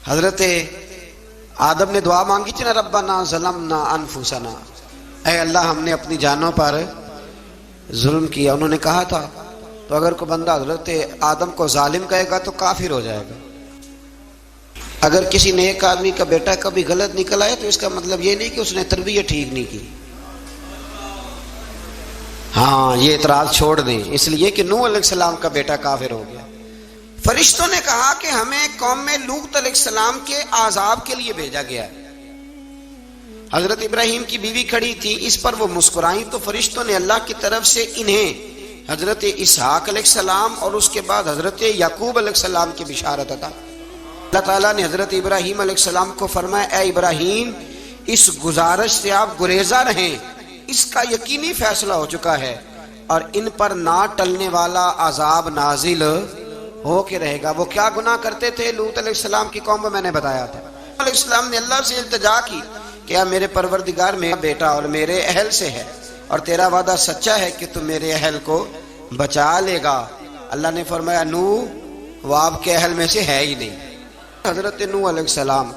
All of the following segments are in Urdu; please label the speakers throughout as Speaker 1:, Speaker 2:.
Speaker 1: حضرت آدم نے دعا مانگی تھی نا، ربنا ظلمنا انفسنا، اے اللہ ہم نے اپنی جانوں پر ظلم کیا. انہوں نے کہا تھا تو اگر کوئی بندہ حضرت آدم کو ظالم کہے گا تو کافر ہو جائے گا. اگر کسی نیک آدمی کا بیٹا کبھی غلط نکل آئے تو اس کا مطلب یہ نہیں کہ اس نے تربیت ٹھیک نہیں کی. ہاں یہ اعتراض چھوڑ دیں، اس لیے کہ نوح علیہ السلام کا بیٹا کافر ہو گیا. فرشتوں نے کہا کہ ہمیں قوم میں لوط علیہ السلام کے عذاب کے لیے بھیجا گیا ہے. حضرت ابراہیم کی بیوی کھڑی تھی، اس پر وہ مسکرائیں تو فرشتوں نے اللہ کی طرف سے انہیں حضرت اسحاق علیہ السلام اور اس کے بعد حضرت یعقوب علیہ السلام کی بشارت عطا. اللہ تعالیٰ نے حضرت ابراہیم علیہ السلام کو فرمایا، اے ابراہیم اس گزارش سے آپ گریزاں رہیں، اس کا یقینی فیصلہ ہو چکا ہے اور ان پر نہ ٹلنے والا عذاب نازل ہو کے رہے گا. وہ کیا گناہ کرتے تھے لوط علیہ السلام کی قوم میں میں نے بتایا تھا. علیہ السلام نے اللہ سے التجا کی کہ اے میرے پروردگار میرا بیٹا اور میرے اہل سے ہے اور تیرا وعدہ سچا ہے کہ تم میرے اہل کو بچا لے گا. اللہ نے فرمایا نوح وہ آپ کے اہل میں سے ہے ہی نہیں. حضرت نوح علیہ السلام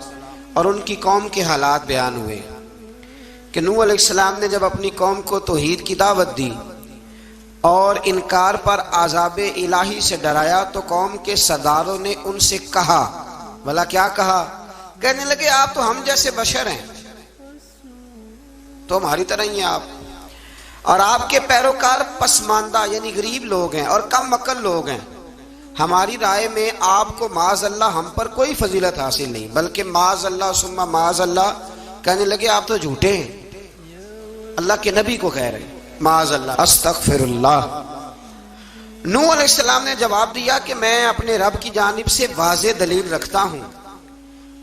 Speaker 1: اور ان کی قوم کے حالات بیان ہوئے کہ نوح علیہ السلام نے جب اپنی قوم کو توحید کی دعوت دی اور انکار پر عذاب الہی سے ڈرایا تو قوم کے سرداروں نے ان سے کہا، بھلا کیا کہا؟ کہنے لگے آپ تو ہم جیسے بشر ہیں، تو ہماری طرح ہی ہیں آپ، اور آپ کے پیروکار پسماندہ یعنی غریب لوگ ہیں اور کم عقل لوگ ہیں. ہماری رائے میں آپ کو معاذ اللہ ہم پر کوئی فضیلت حاصل نہیں، بلکہ معاذ اللہ ثم معاذ اللہ. کہنے لگے آپ تو جھوٹے ہیں، اللہ کے نبی کو کہہ رہے ہیں معاذ اللہ استغفر اللہ. نوح علیہ السلام نے جواب دیا کہ میں اپنے رب کی جانب سے واضح دلیل رکھتا ہوں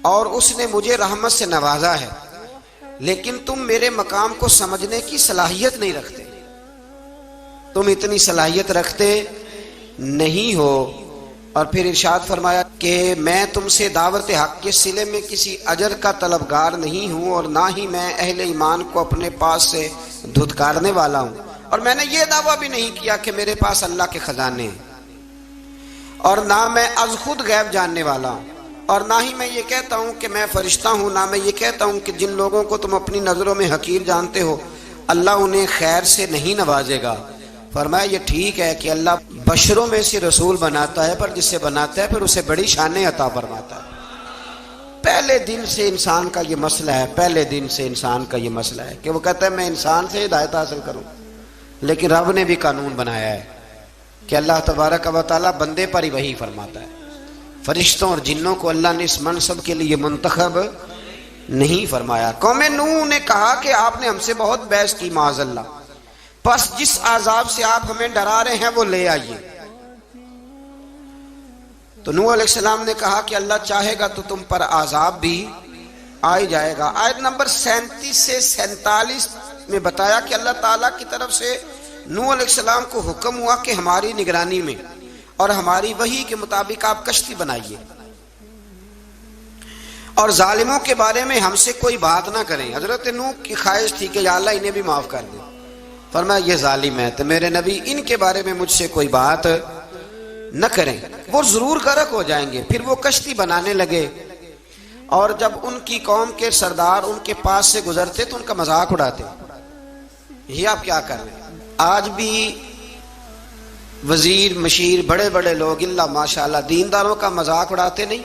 Speaker 1: اور اس نے مجھے رحمت سے نوازا ہے، لیکن تم میرے مقام کو سمجھنے کی صلاحیت نہیں رکھتے، تم اتنی صلاحیت رکھتے نہیں ہو. اور پھر ارشاد فرمایا کہ میں تم سے دعوت حق کے صلے میں کسی اجر کا طلبگار نہیں ہوں اور نہ ہی میں اہل ایمان کو اپنے پاس سے دھتکارنے والا ہوں، اور میں نے یہ دعویٰ بھی نہیں کیا کہ میرے پاس اللہ کے خزانے ہیں، اور نہ میں از خود غیب جاننے والا ہوں، اور نہ ہی میں یہ کہتا ہوں کہ میں فرشتہ ہوں، نہ میں یہ کہتا ہوں کہ جن لوگوں کو تم اپنی نظروں میں حقیر جانتے ہو اللہ انہیں خیر سے نہیں نوازے گا. فرمایا یہ ٹھیک ہے کہ اللہ بشروں میں سے رسول بناتا ہے، پر جس سے بناتا ہے پھر اسے بڑی شانیں عطا فرماتا ہے. پہلے دن سے انسان کا یہ مسئلہ ہے، پہلے دن سے انسان کا یہ مسئلہ ہے کہ وہ کہتا ہے میں انسان سے ہدایت حاصل کروں، لیکن رب نے بھی قانون بنایا ہے کہ اللہ تبارک و تعالیٰ بندے پر ہی وحی فرماتا ہے. فرشتوں اور جنوں کو اللہ نے اس منصب کے لیے منتخب نہیں فرمایا. قوم نوح نے کہا کہ آپ نے ہم سے بہت بحث کی معاذ اللہ، بس جس عذاب سے آپ ہمیں ڈرا رہے ہیں وہ لے آئیے. تو نوح علیہ السلام نے کہا کہ اللہ چاہے گا تو تم پر عذاب بھی آ جائے گا. آیت نمبر 37 سے 47 میں بتایا کہ اللہ تعالیٰ کی طرف سے نوح علیہ السلام کو حکم ہوا کہ ہماری نگرانی میں اور ہماری وحی کے مطابق آپ کشتی بنائیے اور ظالموں کے بارے میں ہم سے کوئی بات نہ کریں. حضرت نوح کی خواہش تھی کہ یا اللہ انہیں بھی معاف کر دے. فرمایا یہ ظالم ہے تو میرے نبی ان کے بارے میں مجھ سے کوئی بات نہ کریں، وہ ضرور غرق ہو جائیں گے. پھر وہ کشتی بنانے لگے اور جب ان کی قوم کے سردار ان کے پاس سے گزرتے تو ان کا مذاق اڑاتے. یہ آپ کیا کر رہے ہیں؟ آج بھی وزیر مشیر بڑے بڑے لوگ اللہ ماشاءاللہ دینداروں کا مذاق اڑاتے نہیں؟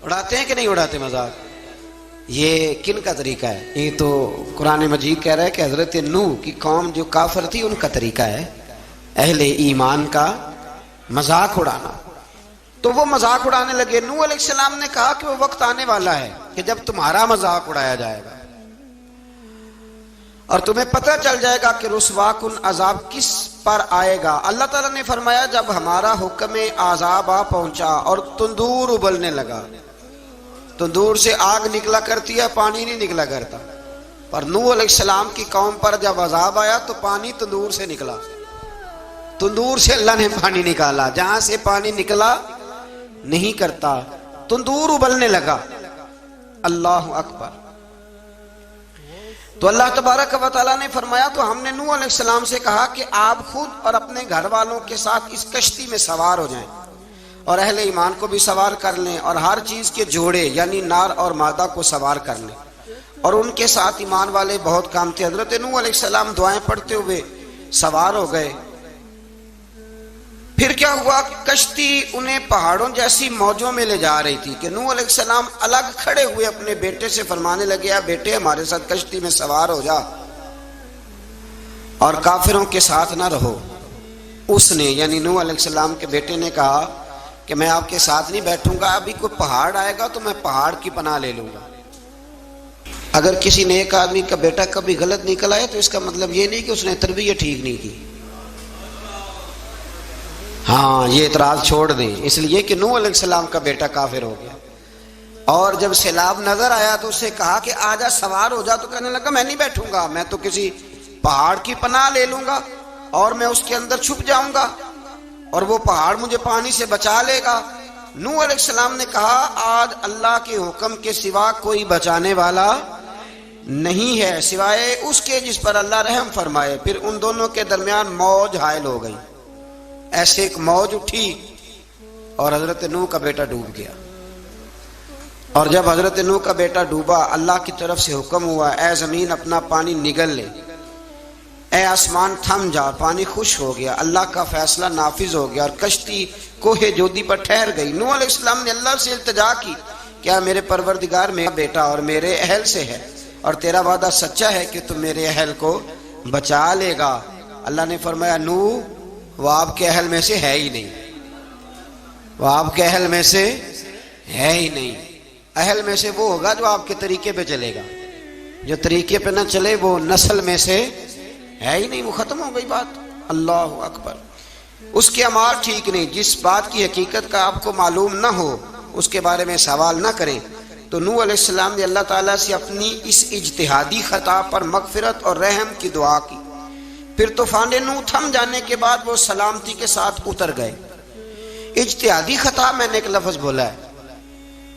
Speaker 1: اڑاتے ہیں کہ نہیں اڑاتے مذاق؟ یہ کن کا طریقہ ہے؟ یہ تو قرآن مجید کہہ رہا ہے کہ حضرت نوح کی قوم جو کافر تھی ان کا طریقہ ہے اہل ایمان کا مذاق اڑانا. تو وہ مذاق اڑانے لگے. نوح علیہ السلام نے کہا کہ وہ وقت آنے والا ہے کہ جب تمہارا مذاق اڑایا جائے گا اور تمہیں پتہ چل جائے گا کہ رسوا کن عذاب کس پر آئے گا. اللہ تعالیٰ نے فرمایا جب ہمارا حکم عذاب آ پہنچا اور تندور ابلنے لگا، تندور سے آگ نکلا کرتی ہے، پانی نہیں نکلا کرتا، پر نوح علیہ السلام کی قوم پر جب عذاب آیا تو پانی تندور سے نکلا. تندور سے اللہ نے پانی نکالا، جہاں سے پانی نکلا نہیں کرتا، تندور ابلنے لگا. اللہ اکبر. تو اللہ تبارک و تعالیٰ نے فرمایا تو ہم نے نوح علیہ السلام سے کہا کہ آپ خود اور اپنے گھر والوں کے ساتھ اس کشتی میں سوار ہو جائیں اور اہل ایمان کو بھی سوار کر لیں، اور ہر چیز کے جوڑے یعنی نار اور مادہ کو سوار کر لیں، اور ان کے ساتھ ایمان والے بہت کام تھے۔ حضرت نوح علیہ السلام دعائیں پڑھتے ہوئے سوار ہو گئے۔ پھر کیا ہوا، کشتی انہیں پہاڑوں جیسی موجوں میں لے جا رہی تھی کہ نوح علیہ السلام الگ کھڑے ہوئے اپنے بیٹے سے فرمانے لگے، بیٹے ہمارے ساتھ کشتی میں سوار ہو جا اور کافروں کے ساتھ نہ رہو۔ اس نے یعنی نوح علیہ السلام کے بیٹے نے کہا کہ میں آپ کے ساتھ نہیں بیٹھوں گا، ابھی کوئی پہاڑ آئے گا تو میں پہاڑ کی پناہ لے لوں گا۔ اگر کسی نیک آدمی کا بیٹا کبھی غلط نکل آئے تو اس کا مطلب یہ نہیں کہ اس نے تربیت ٹھیک نہیں کی، ہاں یہ اعتراض چھوڑ دیں، اس لیے کہ نوح علیہ السلام کا بیٹا کافر ہو گیا، اور جب سیلاب نظر آیا تو اسے کہا کہ آجا سوار ہو جا، تو کہنے لگا میں نہیں بیٹھوں گا، میں تو کسی پہاڑ کی پناہ لے لوں گا اور میں اس کے اندر چھپ جاؤں گا اور وہ پہاڑ مجھے پانی سے بچا لے گا۔ نوح علیہ السلام نے کہا آج اللہ کے حکم کے سوا کوئی بچانے والا نہیں ہے سوائے اس کے جس پر اللہ رحم فرمائے۔ پھر ان دونوں کے درمیان موج حائل ہو گئی، ایسے ایک موج اٹھی اور حضرت نوح کا بیٹا ڈوب گیا۔ اور جب حضرت نوح کا بیٹا ڈوبا، اللہ کی طرف سے حکم ہوا اے زمین اپنا پانی نگل لے، اے آسمان تھم جا، پانی خوش ہو گیا، اللہ کا فیصلہ نافذ ہو گیا اور کشتی کوہ جودی پر ٹھہر گئی۔ نوح علیہ السلام نے اللہ سے التجا کی، کیا میرے پروردگار میرا بیٹا اور میرے اہل سے ہے، اور تیرا وعدہ سچا ہے کہ تم میرے اہل کو بچا لے گا۔ اللہ نے فرمایا نوح وہ آپ کے اہل میں سے ہے ہی نہیں، وہ آپ کے اہل میں سے ہے ہی نہیں، اہل میں سے وہ ہوگا جو آپ کے طریقے پہ چلے گا، جو طریقے پہ نہ چلے وہ نسل میں سے ہے ہی نہیں، وہ ختم ہو گئی بات۔ اللہ اکبر۔ اس کے اعمال ٹھیک نہیں، جس بات کی حقیقت کا آپ کو معلوم نہ ہو اس کے بارے میں سوال نہ کریں۔ تو نوح علیہ السلام نے اللہ تعالیٰ سے اپنی اس اجتہادی خطا پر مغفرت اور رحم کی دعا کی۔ پھر طوفان نوح تھم جانے کے بعد وہ سلامتی کے ساتھ اتر گئے۔ اجتہادی خطا میں نے ایک لفظ بولا ہے،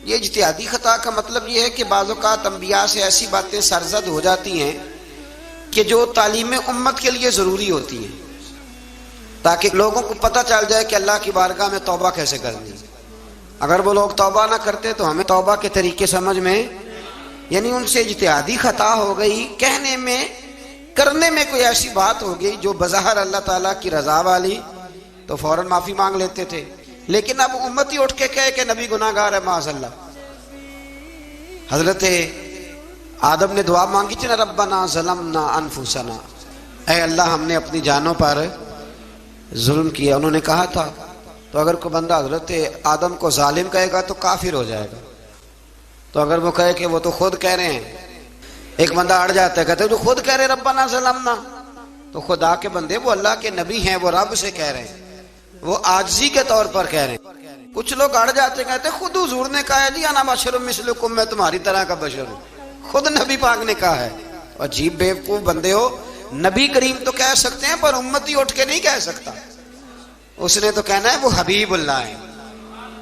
Speaker 1: یہ اجتہادی خطا کا مطلب یہ ہے کہ بعض اوقات انبیاء سے ایسی باتیں سرزد ہو جاتی ہیں کہ جو تعلیم امت کے لیے ضروری ہوتی ہیں، تاکہ لوگوں کو پتہ چل جائے کہ اللہ کی بارگاہ میں توبہ کیسے کرنی ہے۔ اگر وہ لوگ توبہ نہ کرتے تو ہمیں توبہ کے طریقے سمجھ میں، یعنی ان سے اجتہادی خطا ہو گئی، کہنے میں کرنے میں کوئی ایسی بات ہو گئی جو بظاہر اللہ تعالیٰ کی رضا والی، تو فوراً معافی مانگ لیتے تھے، لیکن اب امتی اٹھ کے کہے کہ نبی گناہ گار ہے معاذ اللہ۔ حضرت آدم نے دعا مانگی تھی نا، ربنا ظلمنا انفسنا، اے اللہ ہم نے اپنی جانوں پر ظلم کیا، انہوں نے کہا تھا۔ تو اگر کوئی بندہ حضرت آدم کو ظالم کہے گا تو کافر ہو جائے گا، تو اگر وہ کہے کہ وہ تو خود کہہ رہے ہیں، ایک بندہ اڑ جاتا ہے کہتے تو خود کہہ رہے ربنا ظلمنا، تو خدا کے بندے وہ اللہ کے نبی ہیں، وہ رب سے کہہ رہے ہیں، وہ عاجزی کے طور پر کہہ رہے ہیں۔ کچھ لوگ اڑ جاتے کہتے خود حضور نے کہا ہے جی انا بشر مثلکم، میں تمہاری طرح کا بشر ہوں، خود نبی پاک نے کہا ہے۔ عجیب بیوقوف بندے ہو، نبی کریم تو کہہ سکتے ہیں پر امتی اٹھ کے نہیں کہہ سکتا۔ اس نے تو کہنا ہے وہ حبیب اللہ ہے،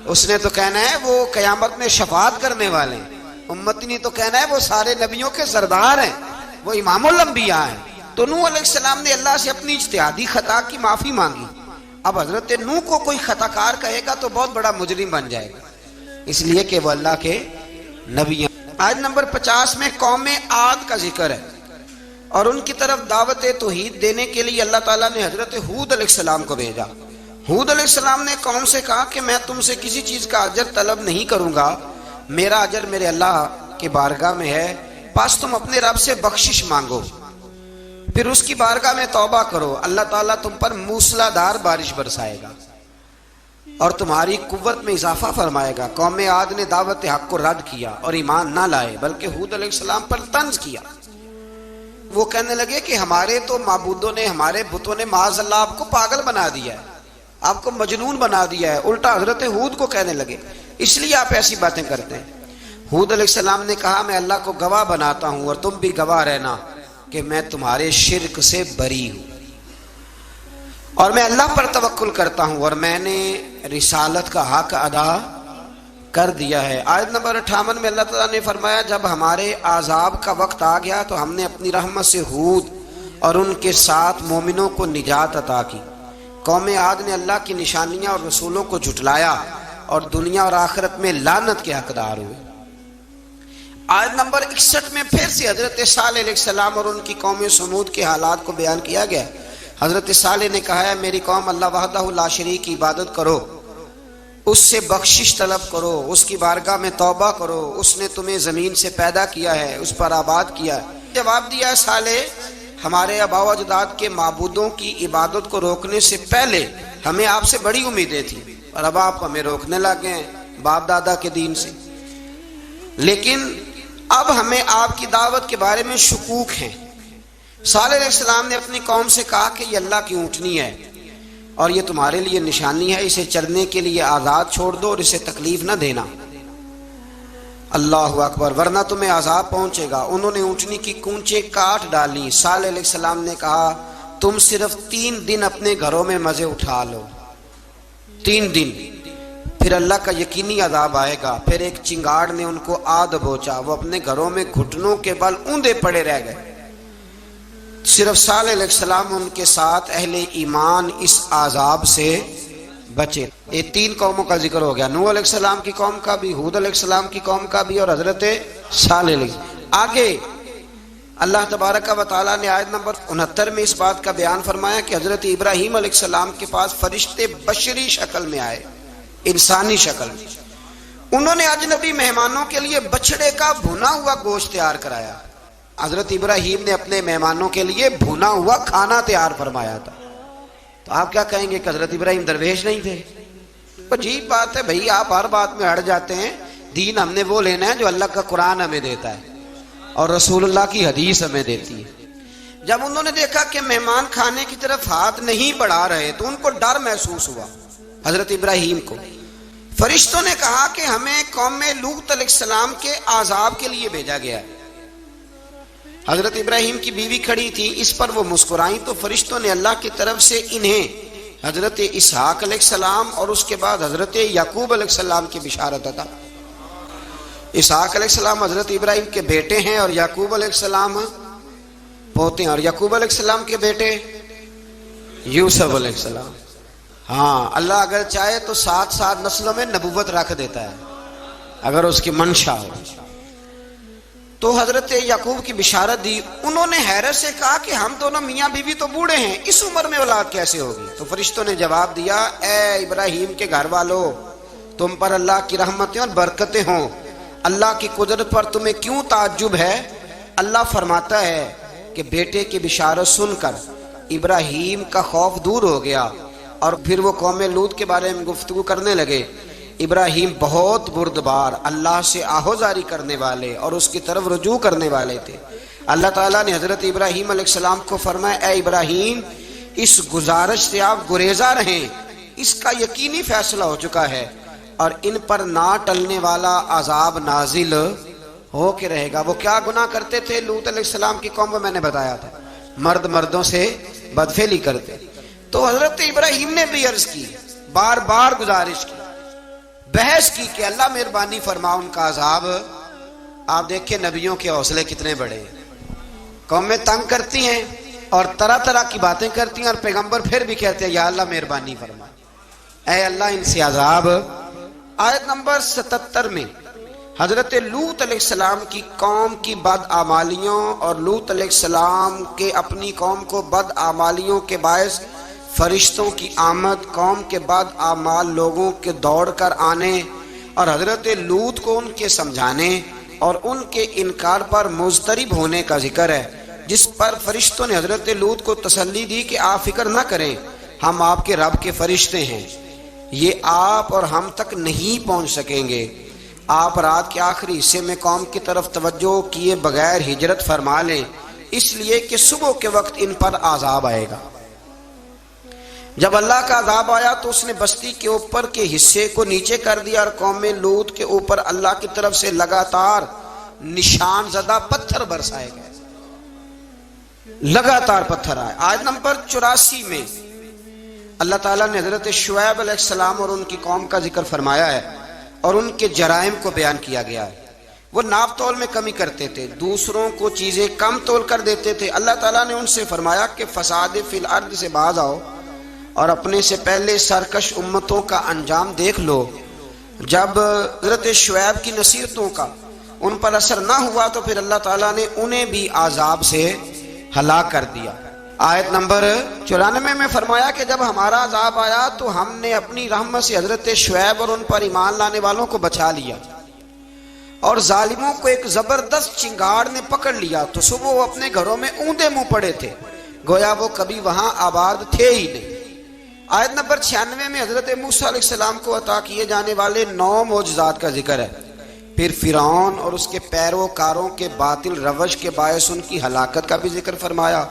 Speaker 1: اس نے تو کہنا ہے وہ قیامت میں شفاعت کرنے والے ہیں، امتی نے تو کہنا ہے وہ سارے نبیوں کے سردار ہیں، وہ امام الانبیاء ہیں۔ تو نوح علیہ السلام نے اللہ سے اپنی اجتہادی خطا کی معافی مانگی۔ اب حضرت نوح کو کوئی خطا کار کہے گا تو بہت بڑا مجرم بن جائے گا، اس لیے کہ وہ اللہ کے نبی ہیں۔ آیت نمبر 50 میں قوم عاد کا ذکر ہے، اور ان کی طرف دعوت توحید دینے کے لیے اللہ تعالیٰ نے حضرت ہود علیہ السلام کو بھیجا۔ ہود علیہ السلام نے قوم سے کہا کہ میں تم سے کسی چیز کا اجر طلب نہیں کروں گا، میرا اجر میرے اللہ کی بارگاہ میں ہے، بس تم اپنے رب سے بخشش مانگو، پھر اس کی بارگاہ میں توبہ کرو، اللہ تعالیٰ تم پر موسلا دار بارش برسائے گا اور تمہاری قوت میں اضافہ فرمائے گا۔ قوم عاد نے دعوت حق کو رد کیا اور ایمان نہ لائے، بلکہ ہود علیہ السلام پر طنز کیا۔ وہ کہنے لگے کہ ہمارے تو معبودوں نے، ہمارے بتوں نے معاذ اللہ آپ کو پاگل بنا دیا ہے، آپ کو مجنون بنا دیا ہے۔ الٹا حضرت ہود کو کہنے لگے اس لیے آپ ایسی باتیں کرتے ہیں۔ ہود علیہ السلام نے کہا میں اللہ کو گواہ بناتا ہوں اور تم بھی گواہ رہنا کہ میں تمہارے شرک سے بری ہوں، اور میں اللہ پر توکل کرتا ہوں، اور میں نے رسالت کا حق ادا کر دیا ہے۔ آیت نمبر 58 میں اللہ تعالیٰ نے فرمایا جب ہمارے عذاب کا وقت آ گیا تو ہم نے اپنی رحمت سے ہود اور ان کے ساتھ مومنوں کو نجات عطا کی۔ قوم عاد نے اللہ کی نشانیاں اور رسولوں کو جھٹلایا اور دنیا اور آخرت میں لعنت کے حقدار ہوئے۔ آیت نمبر 61 میں پھر سے حضرت صالح علیہ السلام اور ان کی قوم سمود کے حالات کو بیان کیا گیا۔ حضرت صالح نے کہا ہے میری قوم اللہ وحدہ لا شریک کی عبادت کرو، اس سے بخشش طلب کرو، اس کی بارگاہ میں توبہ کرو، اس نے تمہیں زمین سے پیدا کیا ہے، اس پر آباد کیا ہے۔ جواب دیا ہے صالح ہمارے آباء و اجداد کے معبودوں کی عبادت کو روکنے سے پہلے ہمیں آپ سے بڑی امیدیں تھیں، اور اب آپ ہمیں روکنے لگے ہیں باپ دادا کے دین سے، لیکن اب ہمیں آپ کی دعوت کے بارے میں شکوک ہیں۔ صالح علیہ السلام نے اپنی قوم سے کہا کہ یہ اللہ کی اونٹنی ہے اور یہ تمہارے لیے نشانی ہے، اسے چرنے کے لیے آزاد چھوڑ دو اور اسے تکلیف نہ دینا۔ اللہ اکبر، ورنہ تمہیں عذاب پہنچے گا۔ انہوں نے اونٹنی کی کونچیں کاٹ ڈالی۔ صالح علیہ السلام نے کہا تم صرف 3 دن اپنے گھروں میں مزے اٹھا لو، 3 دن، پھر اللہ کا یقینی عذاب آئے گا۔ پھر ایک چنگاڑ نے ان کو آ دبوچا، وہ اپنے گھروں میں گھٹنوں کے بل اوندے پڑے رہ گئے۔ صرف صالح علیہ السلام ان کے ساتھ اہل ایمان اس عذاب سے بچے۔ یہ 3 قوموں کا ذکر ہو گیا، نوح علیہ السلام کی قوم کا بھی، ہود علیہ السلام کی قوم کا بھی، اور حضرت صالح علیہ السلام۔ آگے اللہ تبارک و تعالیٰ نے آیت نمبر 69 میں اس بات کا بیان فرمایا کہ حضرت ابراہیم علیہ السلام کے پاس فرشتے بشری شکل میں آئے، انسانی شکل میں۔ انہوں نے اجنبی مہمانوں کے لیے بچڑے کا بھنا ہوا گوشت تیار کرایا۔ حضرت ابراہیم نے اپنے مہمانوں کے لیے بھنا ہوا کھانا تیار فرمایا تھا۔ تو آپ کیا کہیں گے کہ حضرت ابراہیم درویش نہیں تھے؟ عجیب بات ہے بھائی، آپ ہر بات میں اڑ جاتے ہیں۔ دین ہم نے وہ لینا ہے جو اللہ کا قرآن ہمیں دیتا ہے اور رسول اللہ کی حدیث ہمیں دیتی ہے۔ جب انہوں نے دیکھا کہ مہمان کھانے کی طرف ہاتھ نہیں بڑھا رہے تو ان کو ڈر محسوس ہوا۔ حضرت ابراہیم کو فرشتوں نے کہا کہ ہمیں قوم لوط علیہ السلام کے عذاب کے لیے بھیجا گیا ہے۔ حضرت ابراہیم کی بیوی کھڑی تھی، اس پر وہ مسکرائیں تو فرشتوں نے اللہ کی طرف سے انہیں حضرت اسحاق علیہ السلام اور اس کے بعد حضرت یعقوب علیہ السلام کی بشارت عطا۔ اسحاق علیہ السلام حضرت ابراہیم کے بیٹے ہیں اور یعقوب علیہ السلام پوتے ہیں، اور یعقوب علیہ السلام کے بیٹے یوسف علیہ السلام۔ ہاں، اللہ اگر چاہے تو 7 نسلوں میں نبوت رکھ دیتا ہے اگر اس کی منشا ہو۔ تو حضرت یعقوب کی بشارت دی۔ انہوں نے حیرت سے کہا کہ ہم دونوں میاں بیوی تو بوڑھے ہیں، اس عمر میں اولاد کیسے ہوگی؟ تو فرشتوں نے جواب دیا اے ابراہیم کے گھر والو، تم پر اللہ کی رحمتیں اور برکتیں ہوں، اللہ کی قدرت پر تمہیں کیوں تعجب ہے؟ اللہ فرماتا ہے کہ بیٹے کی بشارت سن کر ابراہیم کا خوف دور ہو گیا، اور پھر وہ قوم لوط کے بارے میں گفتگو کرنے لگے۔ ابراہیم بہت بردبار، اللہ سے آہوزاری کرنے والے اور اس کی طرف رجوع کرنے والے تھے۔ اللہ تعالیٰ نے حضرت ابراہیم علیہ السلام کو فرمایا اے ابراہیم، اس گزارش سے آپ گریزاں رہیں، اس کا یقینی فیصلہ ہو چکا ہے اور ان پر نہ ٹلنے والا عذاب نازل ہو کے رہے گا۔ وہ کیا گناہ کرتے تھے؟ لوط علیہ السلام کی قوم کو میں نے بتایا تھا، مرد مردوں سے بدفعلی کرتے۔ تو حضرت ابراہیم نے بھی عرض کی، بار بار گزارش کی، بحث کی کہ اللہ مہربانی فرما ان کا عذاب۔ آپ دیکھیں نبیوں کے حوصلے کتنے بڑے ہیں۔ قومیں تنگ کرتی ہیں اور طرح طرح کی باتیں کرتی ہیں، اور پیغمبر پھر بھی کہتے ہیں یا اللہ مہربانی فرما، اے اللہ ان سے عذاب۔ آیت نمبر 77 میں حضرت لوط علیہ السلام کی قوم کی بدعمالیوں اور لوط علیہ السلام کے اپنی قوم کو بدعمالیوں کے باعث فرشتوں کی آمد، قوم کے بعد اعمال لوگوں کے دوڑ کر آنے اور حضرت لوط کو ان کے سمجھانے اور ان کے انکار پر مضطرب ہونے کا ذکر ہے، جس پر فرشتوں نے حضرت لوط کو تسلی دی کہ آپ فکر نہ کریں، ہم آپ کے رب کے فرشتے ہیں، یہ آپ اور ہم تک نہیں پہنچ سکیں گے۔ آپ رات کے آخری حصے میں قوم کی طرف توجہ کیے بغیر ہجرت فرما لیں، اس لیے کہ صبح کے وقت ان پر عذاب آئے گا۔ جب اللہ کا عذاب آیا تو اس نے بستی کے اوپر کے حصے کو نیچے کر دیا اور قوم لوط کے اوپر اللہ کی طرف سے لگاتار نشان زدہ پتھر برسائے گئے، لگاتار پتھر آئے۔ آیت نمبر 84 میں اللہ تعالیٰ نے حضرت شعیب علیہ السلام اور ان کی قوم کا ذکر فرمایا ہے اور ان کے جرائم کو بیان کیا گیا ہے۔ وہ ناپ تول میں کمی کرتے تھے، دوسروں کو چیزیں کم تول کر دیتے تھے۔ اللہ تعالیٰ نے ان سے فرمایا کہ فساد فی الارض سے باز آؤ اور اپنے سے پہلے سرکش امتوں کا انجام دیکھ لو۔ جب حضرت شعیب کی نصیحتوں کا ان پر اثر نہ ہوا تو پھر اللہ تعالیٰ نے انہیں بھی عذاب سے ہلاک کر دیا۔ آیت نمبر 94 میں فرمایا کہ جب ہمارا عذاب آیا تو ہم نے اپنی رحمت سے حضرت شعیب اور ان پر ایمان لانے والوں کو بچا لیا، اور ظالموں کو ایک زبردست چنگاڑ نے پکڑ لیا تو صبح وہ اپنے گھروں میں اوندے منہ پڑے تھے، گویا وہ کبھی وہاں آباد تھے ہی نہیں۔ آیت نمبر 96 میں حضرت موسیٰ علیہ السلام کو عطا کیے جانے والے 9 معجزات کا ذکر ہے۔ پھر فرعون اور اس کے پیروکاروں کے باطل روش کے باعث ان کی ہلاکت کا بھی ذکر فرمایا،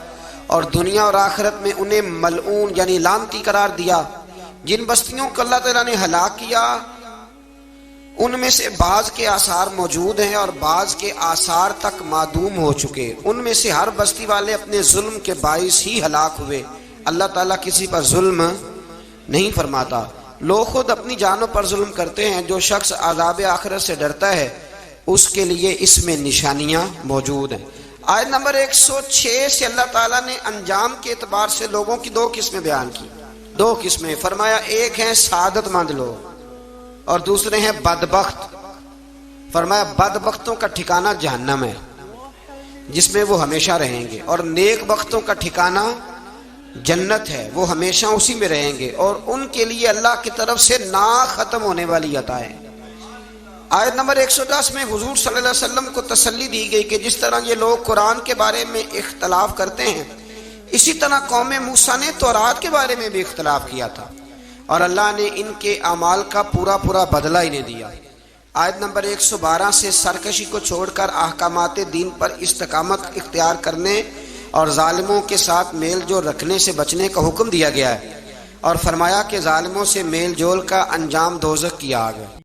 Speaker 1: اور دنیا اور آخرت میں انہیں ملعون یعنی لعنتی قرار دیا۔ جن بستیوں کو اللہ تعالیٰ نے ہلاک کیا ان میں سے بعض کے آثار موجود ہیں اور بعض کے آثار تک معدوم ہو چکے۔ ان میں سے ہر بستی والے اپنے ظلم کے باعث ہی ہلاک ہوئے۔ اللہ تعالیٰ کسی پر ظلم نہیں فرماتا، لوگ خود اپنی جانوں پر ظلم کرتے ہیں۔ جو شخص عذاب آخرت سے ڈرتا ہے اس کے لیے اس میں نشانیاں موجود ہیں۔ آیت نمبر 106 سے اللہ تعالیٰ نے انجام کے اعتبار سے لوگوں کی 2 قسمیں بیان کی۔ 2 قسمیں فرمایا، ایک ہیں سعادت مند لوگ اور دوسرے ہیں بدبخت۔ فرمایا بدبختوں کا ٹھکانہ جہنم ہے جس میں وہ ہمیشہ رہیں گے، اور نیک بختوں کا ٹھکانہ جنت ہے، وہ ہمیشہ اسی میں رہیں گے، اور ان کے لیے اللہ کی طرف سے نا ختم ہونے والی عطائیں۔ آیت نمبر 110 میں حضور صلی اللہ علیہ وسلم کو تسلی دی گئی کہ جس طرح یہ لوگ قرآن کے بارے میں اختلاف کرتے ہیں، اسی طرح قوم موسیٰ نے تورات کے بارے میں بھی اختلاف کیا تھا، اور اللہ نے ان کے اعمال کا پورا بدلہ انہیں دیا۔ آیت نمبر 112 سے سرکشی کو چھوڑ کر احکامات دین پر استقامت اختیار کرنے اور ظالموں کے ساتھ میل جول رکھنے سے بچنے کا حکم دیا گیا ہے، اور فرمایا کہ ظالموں سے میل جول کا انجام دوزخ کی آگ ہے۔